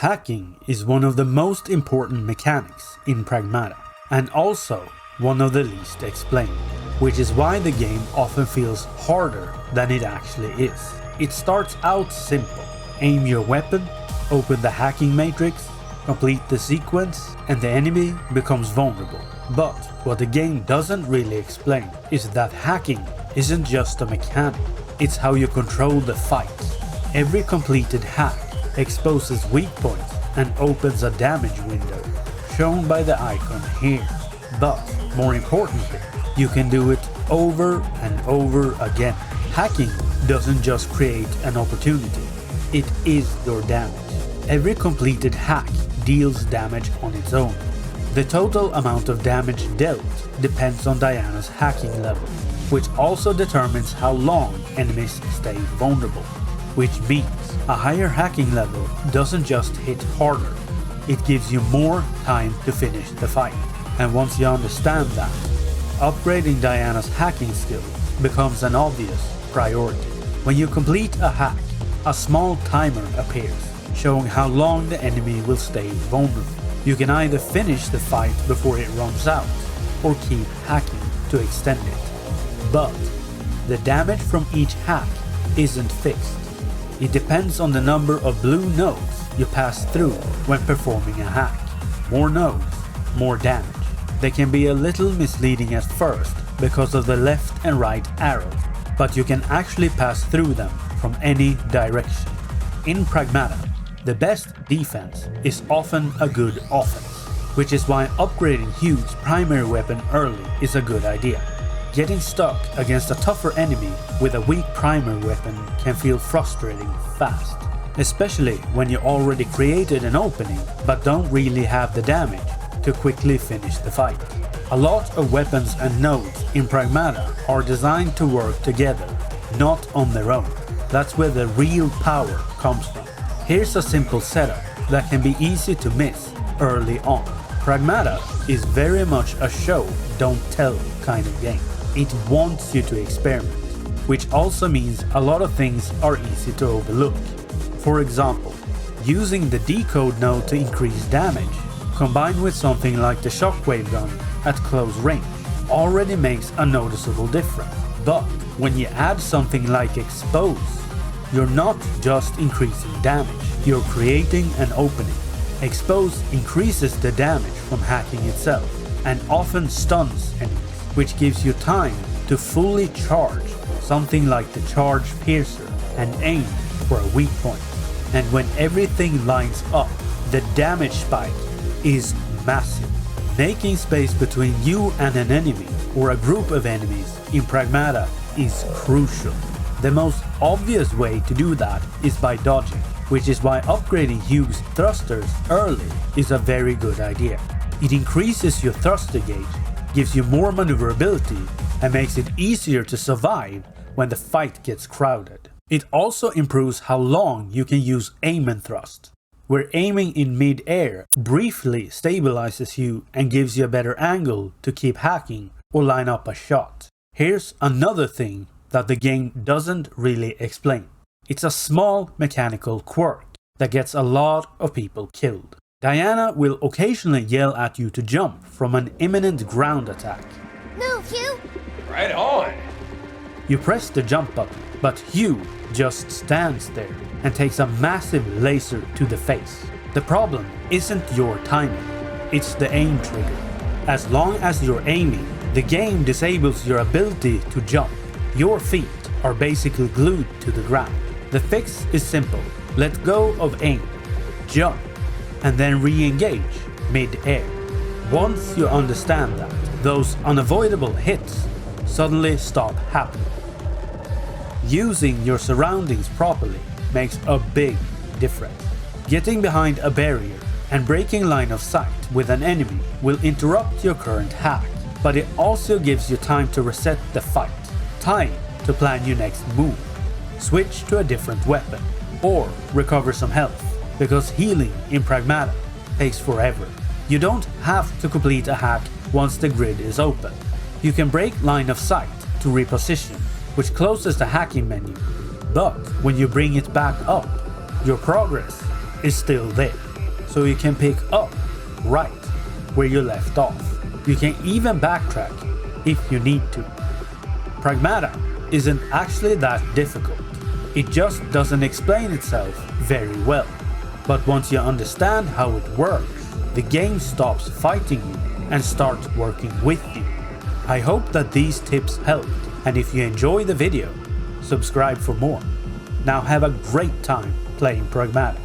Hacking is one of the most important mechanics in Pragmata, and also one of the least explained, which is why the game often feels harder than it actually is. It starts out simple. Aim your weapon, open the hacking matrix, complete the sequence, and the enemy becomes vulnerable. But what the game doesn't really explain is that hacking isn't just a mechanic, it's how you control the fight. Every completed hack exposes weak points and opens a damage window, shown by the icon here. But more importantly, you can do it over and over again. Hacking doesn't just create an opportunity, it is your damage. Every completed hack deals damage on its own. The total amount of damage dealt depends on Diana's hacking level, which also determines how long enemies stay vulnerable. Which means a higher hacking level doesn't just hit harder, it gives you more time to finish the fight. And once you understand that, upgrading Diana's hacking skill becomes an obvious priority. When you complete a hack, a small timer appears, showing how long the enemy will stay vulnerable. You can either finish the fight before it runs out, or keep hacking to extend it. But the damage from each hack isn't fixed. It depends on the number of blue nodes you pass through when performing a hack. More nodes, more damage. They can be a little misleading at first because of the left and right arrows, but you can actually pass through them from any direction. In Pragmata, the best defense is often a good offense, which is why upgrading Hugh's primary weapon early is a good idea. Getting stuck against a tougher enemy with a weak primary weapon can feel frustrating fast, especially when you already created an opening but don't really have the damage to quickly finish the fight. A lot of weapons and nodes in Pragmata are designed to work together, not on their own. That's where the real power comes from. Here's a simple setup that can be easy to miss early on. Pragmata is very much a show, don't tell kind of game. It wants you to experiment, which also means a lot of things are easy to overlook. For example, using the decode node to increase damage, combined with something like the shockwave gun at close range, already makes a noticeable difference. But when you add something like expose, you're not just increasing damage, you're creating an opening. Expose increases the damage from hacking itself and often stuns enemies, which gives you time to fully charge something like the charge piercer and aim for a weak point. And when everything lines up, the damage spike is massive. Making space between you and an enemy or a group of enemies in Pragmata is crucial. The most obvious way to do that is by dodging, which is why upgrading Hugh's thrusters early is a very good idea. It increases your thruster gauge, gives you more maneuverability, and makes it easier to survive when the fight gets crowded. It also improves how long you can use aim and thrust, where aiming in mid-air briefly stabilizes you and gives you a better angle to keep hacking or line up a shot. Here's another thing that the game doesn't really explain. It's a small mechanical quirk that gets a lot of people killed. Diana will occasionally yell at you to jump from an imminent ground attack. Move, Hugh! Right on! You press the jump button, but Hugh just stands there and takes a massive laser to the face. The problem isn't your timing, it's the aim trigger. As long as you're aiming, the game disables your ability to jump. Your feet are basically glued to the ground. The fix is simple. Let go of aim, jump, and then re-engage mid-air. Once you understand that, those unavoidable hits suddenly stop happening. Using your surroundings properly makes a big difference. Getting behind a barrier and breaking line of sight with an enemy will interrupt your current hack, but it also gives you time to reset the fight, time to plan your next move, switch to a different weapon, or recover some health, because healing in Pragmata takes forever. You don't have to complete a hack once the grid is open. You can break line of sight to reposition, which closes the hacking menu, but when you bring it back up, your progress is still there. so you can pick up right where you left off. You can even backtrack if you need to. Pragmata isn't actually that difficult. It just doesn't explain itself very well. But once you understand how it works, the game stops fighting you and starts working with you. I hope that these tips helped, and if you enjoy the video, subscribe for more. Now have a great time playing Pragmata.